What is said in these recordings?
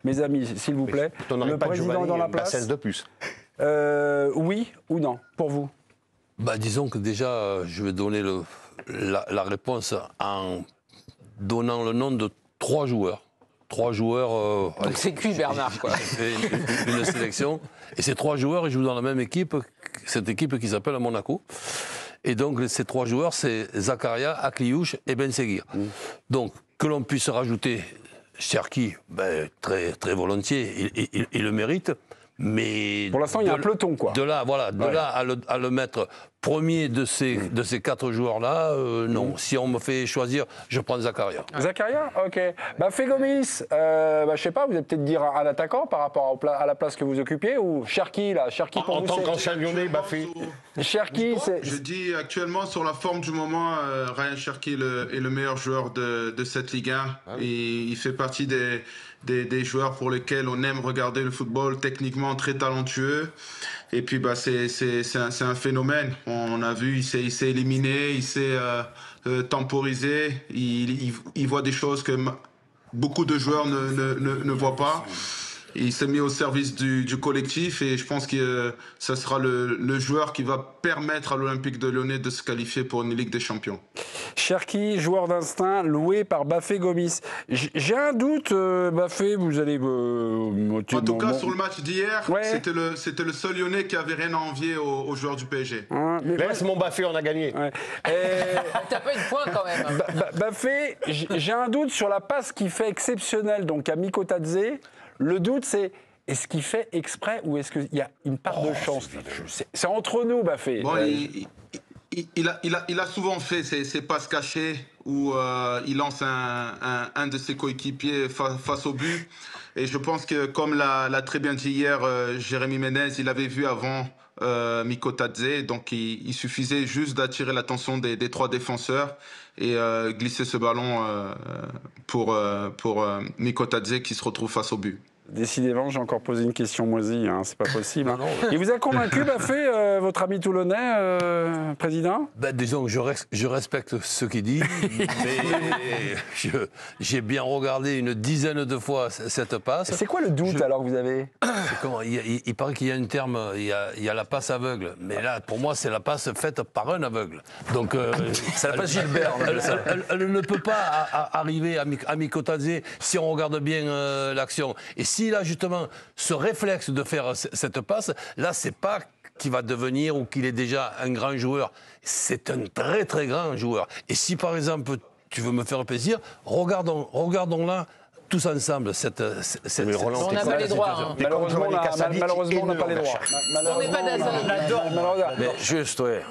mes amis, s'il vous plaît. Le président est dans la place. 16 de plus. Oui ou non, pour vous? Bah, disons que déjà, je vais donner la réponse en donnant le nom de 3 joueurs. 3 joueurs. Donc c'est cuit, Bernard, quoi. Une sélection. Et ces 3 joueurs, ils jouent dans la même équipe, cette équipe qui s'appelle Monaco. Et donc, ces 3 joueurs, c'est Zakaria, Akliouche et Ben Seguir. Donc, que l'on puisse rajouter Cherki, ben, très, très volontiers, il le mérite. Mais pour l'instant, il y a un peloton, quoi. De là, voilà, là à le mettre premier de ces 4 joueurs-là, non. Si on me fait choisir, je prends Zakaria. Zakaria, ok. Bafé Gomis, je sais pas, vous allez peut-être dire un attaquant par rapport à la place que vous occupiez, ou Cherki, là, Cherki pour en vous. En tant qu'ancien Lyonnais, Bafé. Cherki, c'est. Je dis actuellement, sur la forme du moment, Ryan Cherki est le meilleur joueur de cette Ligue 1. Et il fait partie des joueurs pour lesquels on aime regarder le football, techniquement très talentueux. Et puis c'est un phénomène. On a vu, il s'est éliminé, il s'est temporisé. Il voit des choses que beaucoup de joueurs ne voient pas. Il s'est mis au service du collectif et je pense que ce sera le joueur qui va permettre à l'Olympique de Lyonnais de se qualifier pour une Ligue des Champions. Cherki, joueur d'instinct, loué par Bafé Gomis. J'ai un doute, Bafé, vous allez... en tout cas, sur le match d'hier, c'était le seul Lyonnais qui avait rien à envier aux joueurs du PSG. Laisse mon Bafé, on a gagné. T'as pas une pointe quand même. Bafé, j'ai un doute sur la passe qu'il fait exceptionnelle donc à Mikotadze. Le doute, c'est est-ce qu'il fait exprès ou est-ce qu'il y a une part de chance? C'est entre nous, Bafé. Bon, il a souvent fait ces passes cachées où il lance un de ses coéquipiers face au but. Et je pense que, comme l'a très bien dit hier Jérémy Ménez, il avait vu avant Mikotadze. Donc, il suffisait juste d'attirer l'attention des 3 défenseurs et glisser ce ballon pour Mikotadze qui se retrouve face au but. Décidément, j'ai encore posé une question moisie, hein, c'est pas possible. Hein. Il vous a convaincu, Bafé, votre ami toulonnais, président? Disons que je respecte ce qu'il dit, mais j'ai bien regardé une dizaine de fois cette passe. C'est quoi le doute alors que vous avez? Il paraît qu'il y a un terme, il y a la passe aveugle, mais là, pour moi, c'est la passe faite par un aveugle. Donc, c'est la passe Gilbert. Elle ne peut pas arriver à Mikotadze si on regarde bien l'action. Et s'il a justement ce réflexe de faire cette passe, là, c'est pas qu'il va devenir ou qu'il est déjà un grand joueur. C'est un très, très grand joueur. Et si, par exemple, tu veux me faire plaisir, regardons là tous ensemble cette on n'a pas les droits. Malheureusement, on n'a pas les droits. On n'est pas d'Azan. Mais juste, ouais.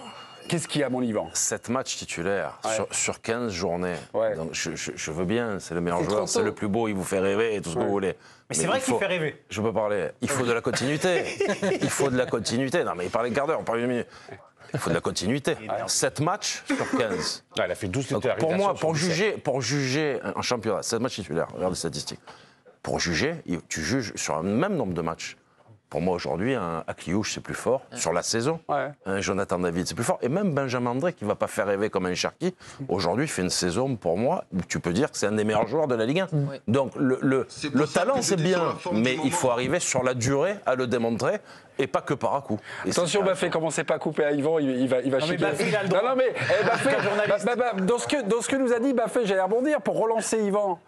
Qu'est-ce qu'il y a, mon Yvan? 7 matchs titulaires sur 15 journées. Donc je veux bien, c'est le meilleur C'est joueur, c'est le plus beau, il vous fait rêver et tout ce que vous voulez. Mais c'est vrai qu'il fait rêver. Je peux parler. Il faut de la continuité. Il faut de la continuité. Non, mais il parle un quart d'heure, on parle une minute. Il faut de la continuité. 7 matchs sur 15. Ah, il a fait 12 Donc, pour moi, pour juger un championnat, 7 matchs titulaires, regarde les statistiques. Pour juger, tu juges sur un même nombre de matchs. Pour moi, aujourd'hui, un Akliouche, c'est plus fort sur la saison. Un Jonathan David, c'est plus fort. Et même Benjamin André, qui ne va pas faire rêver comme un Cherki, aujourd'hui, fait une saison, pour moi, où tu peux dire que c'est un des meilleurs joueurs de la Ligue 1. Donc, le talent, c'est bien, mais il faut arriver sur la durée à le démontrer. Et pas que par un coup. Attention, Bafé, commencez pas à couper à Yvan, il va chier. Non, mais Bafé, dans ce que nous a dit Bafé, j'allais rebondir pour relancer Yvan.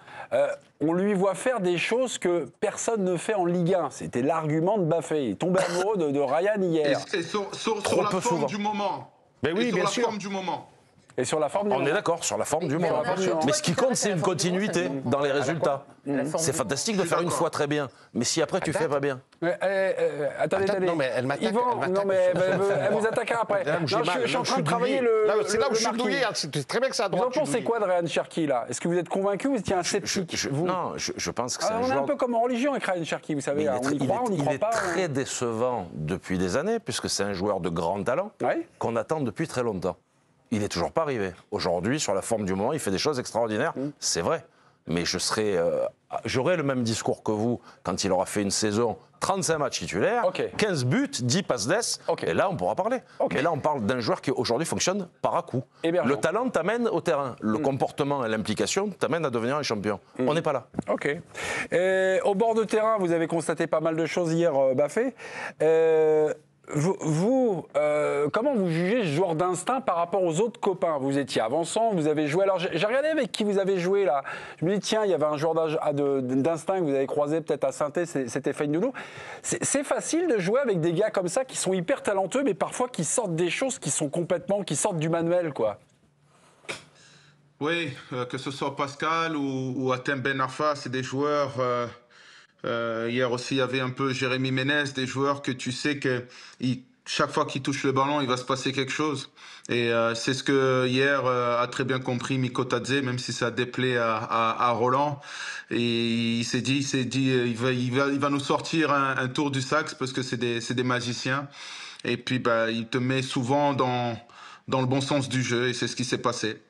On lui voit faire des choses que personne ne fait en Ligue 1. C'était l'argument de Bafé. Il est tombé amoureux de Ryan hier. Et sur la forme du moment. Mais oui, bien sûr. Sur la forme du moment. Et sur la forme du moment. On est d'accord, sur la forme du moment. Mais ce qui compte, c'est une continuité dans les résultats. C'est fantastique de faire une fois très bien. Mais si après, tu fais pas bien. Attendez. Non, mais elle m'attaque. Non, mais elle vous attaquera après. Je suis en train de travailler le. C'est là où je suis douillé. C'est très bien que ça a droit. Vous en pensez quoi de Ryan Cherki, là? Est-ce que vous êtes convaincu ou vous étiez un sceptique? Non, je pense que c'est un joueur. On est un peu comme en religion avec Ryan Cherki, vous savez. On y croit, on n'y croit pas. Il est très décevant depuis des années, puisque c'est un joueur de grand talent qu'on attend depuis très longtemps. Il n'est toujours pas arrivé. Aujourd'hui, sur la forme du moment, il fait des choses extraordinaires, c'est vrai. mais j'aurais le même discours que vous quand il aura fait une saison, 35 matchs titulaires, 15 buts, 10 passes d'ess, et là on pourra parler. Mais là on parle d'un joueur qui aujourd'hui fonctionne par à-coup. Le talent t'amène au terrain, le comportement et l'implication t'amènent à devenir un champion. On n'est pas là. Ok. Et au bord de terrain, vous avez constaté pas mal de choses hier, Baffé. Comment vous jugez ce joueur d'instinct par rapport aux autres copains? Vous étiez avançant, vous avez joué. Alors j'ai regardé avec qui vous avez joué là. Je me dis tiens, il y avait un joueur d'instinct que vous avez croisé peut-être à Saint-Étienne, c'était Feignoulou. C'est facile de jouer avec des gars comme ça qui sont hyper talentueux, mais parfois qui sortent des choses qui sortent du manuel, quoi. Oui, que ce soit Pascal ou Hatem Ben Arfa, c'est des joueurs. Hier aussi, il y avait un peu Jérémy Ménez, des joueurs que tu sais que chaque fois qu'ils touchent le ballon, il va se passer quelque chose. Et c'est ce que hier a très bien compris Miko Tadze, même si ça déplaît à Roland. Et il s'est dit, il va nous sortir un tour du sax parce que c'est des magiciens. Et puis, il te met souvent dans le bon sens du jeu, et c'est ce qui s'est passé.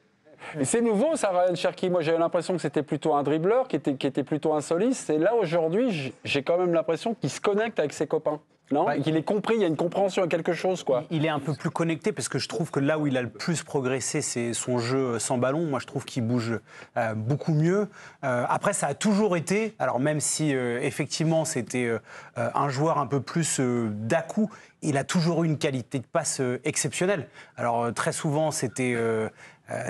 Et c'est nouveau, ça, Ryan Cherki. Moi, j'avais l'impression que c'était plutôt un dribbleur, qui était plutôt un soliste. Et là, aujourd'hui, j'ai quand même l'impression qu'il se connecte avec ses copains. Non, qu'il est compris, il y a une compréhension, quelque chose, quoi. Il est un peu plus connecté parce que je trouve que là où il a le plus progressé, c'est son jeu sans ballon. Moi, je trouve qu'il bouge beaucoup mieux. Après, ça a toujours été, alors même si effectivement c'était un joueur un peu plus d'à-coup, il a toujours eu une qualité de passe exceptionnelle. Alors très souvent, c'était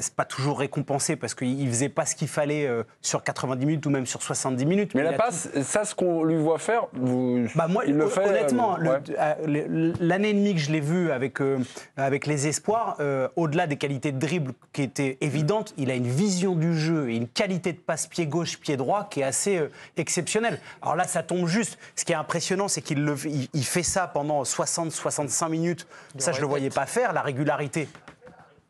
c'est pas toujours récompensé parce qu'il faisait pas ce qu'il fallait sur 90 minutes ou même sur 70 minutes. Mais la passe, ça, ce qu'on lui voit faire, moi, il le fait. Honnêtement, l'année et demie que je l'ai vu avec les espoirs, au-delà des qualités de dribble qui étaient évidentes, il a une vision du jeu et une qualité de passe pied gauche, pied droit qui est assez exceptionnelle. Alors là, ça tombe juste. Ce qui est impressionnant, c'est qu'il fait ça pendant 60-65 minutes. Ça, je le voyais pas faire, la régularité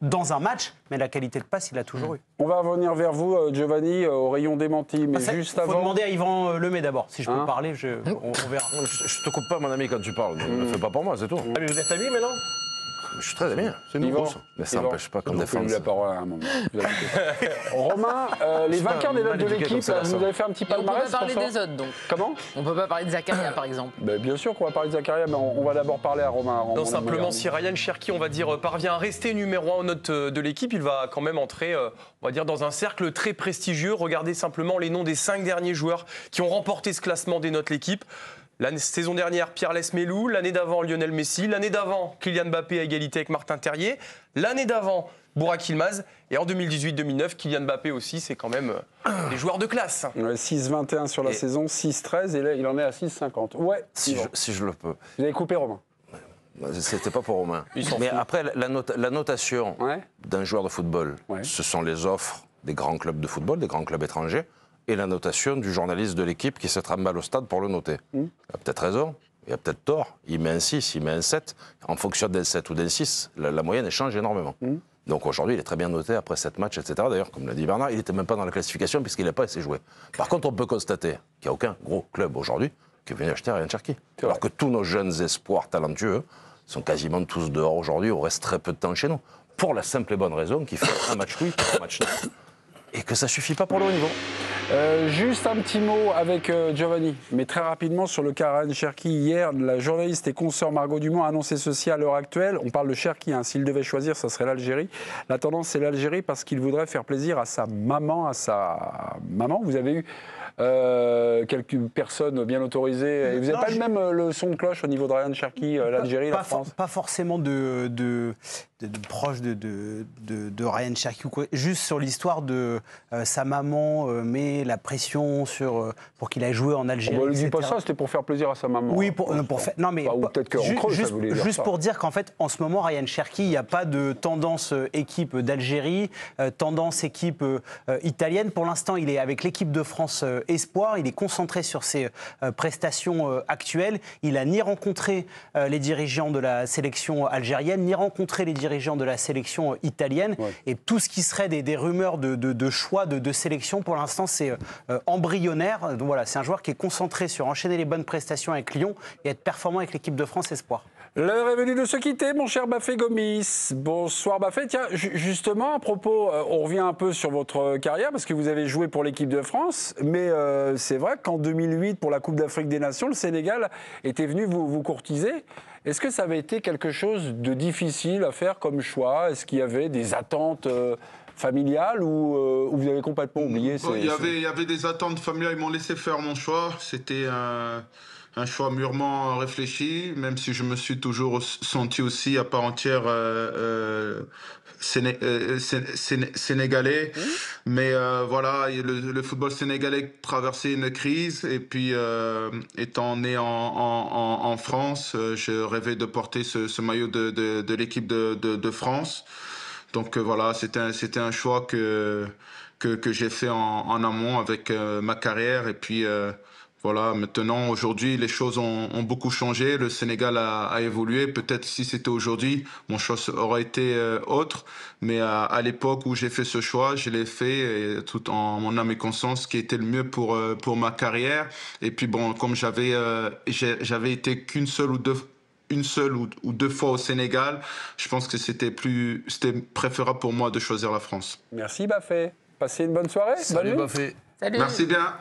dans un match, mais la qualité de passe, il l'a toujours eu. On va revenir vers vous, Giovanni, au rayon démenti, mais juste avant... Il faut demander à Yvan Lemay d'abord, si je peux parler, on verra. Je te coupe pas, mon ami, quand tu parles, ne le fais pas pour moi, c'est tout. Ah, mais vous êtes amis maintenant? Je suis très ami, c'est nouveau ça. Mais ça n'empêche pas qu'on défende. la parole à un moment. Romain, les vainqueurs des notes de l'équipe, vous avez fait un petit palmarès. On peut pas parler des autres, donc. Comment? On peut pas parler de Zakaria, par exemple. Bien sûr qu'on va parler de Zakaria, mais on va d'abord parler à Romain. Non, simplement, si Ryan Cherki, on va dire, parvient à rester numéro 1 en note de l'équipe, il va quand même entrer, on va dire, dans un cercle très prestigieux. Regardez simplement les noms des 5 derniers joueurs qui ont remporté ce classement des notes de l'équipe. La saison dernière, Pierre Lesmelou. L'année d'avant, Lionel Messi. L'année d'avant, Kylian Mbappé à égalité avec Martin Terrier. L'année d'avant, Burak Yilmaz. Et en 2018-2009, Kylian Mbappé aussi, c'est quand même des joueurs de classe. 6,21 sur la saison, 6,13 et là, il en est à 6,50. Ouais. Si je le peux. Vous avez coupé Romain. C'était pas pour Romain. Mais après, la notation d'un joueur de football, ce sont les offres des grands clubs de football, des grands clubs étrangers, et la notation du journaliste de l'équipe qui se trimballe au stade pour le noter. Il a peut-être raison, il a peut-être tort. Il met un 6, il met un 7. En fonction d'un 7 ou d'un 6, la moyenne change énormément. Donc aujourd'hui, il est très bien noté après 7 matchs, etc. D'ailleurs, comme l'a dit Bernard, il n'était même pas dans la classification puisqu'il n'a pas assez joué. Par contre, on peut constater qu'il n'y a aucun gros club aujourd'hui qui vient acheter Ryan Cherki. Alors que tous nos jeunes espoirs talentueux sont quasiment tous dehors aujourd'hui, on reste très peu de temps chez nous. Pour la simple et bonne raison qu'il fait un match oui, un match non. Et que ça ne suffit pas pour le haut niveau. Juste un petit mot avec Giovanni, mais très rapidement sur le cas Ryan Cherki. Hier, la journaliste et consoeur Margot Dumont a annoncé ceci à l'heure actuelle. On parle de Cherki, s'il devait choisir, ça serait l'Algérie. La tendance, c'est l'Algérie parce qu'il voudrait faire plaisir à sa maman. Vous avez eu quelques personnes bien autorisées. Et vous n'avez pas le son de cloche au niveau de Ryan Cherki, l'Algérie, la France? Pas forcément de proche de Ryan Cherki ou quoi. Juste sur l'histoire de sa maman, mais la pression pour qu'il aille jouer en Algérie. On ne dit pas ça, c'était pour faire plaisir à sa maman. Oui, pour faire. Non, mais ou peut-être qu'en creux, ça voulait dire juste ça. pour dire qu'en fait, en ce moment, Ryan Cherki, il n'y a pas de tendance équipe d'Algérie, tendance équipe italienne. Pour l'instant, il est avec l'équipe de France espoir. Il est concentré sur ses prestations actuelles. Il n'a ni rencontré les dirigeants de la sélection algérienne, ni rencontré les dirigeants de la sélection italienne. Ouais. Et tout ce qui serait des rumeurs de choix de sélection, pour l'instant, c'est embryonnaire. Donc voilà, c'est un joueur qui est concentré sur enchaîner les bonnes prestations avec Lyon et être performant avec l'équipe de France espoir. L'heure est venue de se quitter, mon cher Bafé Gomis. Bonsoir Bafé. Tiens, justement, à propos, on revient un peu sur votre carrière, parce que vous avez joué pour l'équipe de France, mais c'est vrai qu'en 2008, pour la Coupe d'Afrique des Nations, le Sénégal était venu vous courtiser. Est-ce que ça avait été quelque chose de difficile à faire comme choix? Est-ce qu'il y avait des attentes familiales ou vous avez complètement oublié Il y avait des attentes familiales, ils m'ont laissé faire mon choix. C'était un choix mûrement réfléchi, même si je me suis toujours senti aussi à part entière sénégalais. Mais voilà, le football sénégalais traversait une crise et puis étant né en France, je rêvais de porter ce maillot de l'équipe de France. Donc voilà, c'était un choix que j'ai fait en amont avec ma carrière et puis voilà, maintenant, aujourd'hui, les choses ont beaucoup changé. Le Sénégal a évolué. Peut-être si c'était aujourd'hui, mon choix aurait été autre. Mais à l'époque où j'ai fait ce choix, je l'ai fait tout en mon âme et conscience, ce qui était le mieux pour ma carrière. Et puis bon, comme j'avais été qu'une seule ou deux fois au Sénégal, je pense que c'était préférable pour moi de choisir la France. Merci Bafé. Passez une bonne soirée. Salut Bafé. Salut. Merci bien.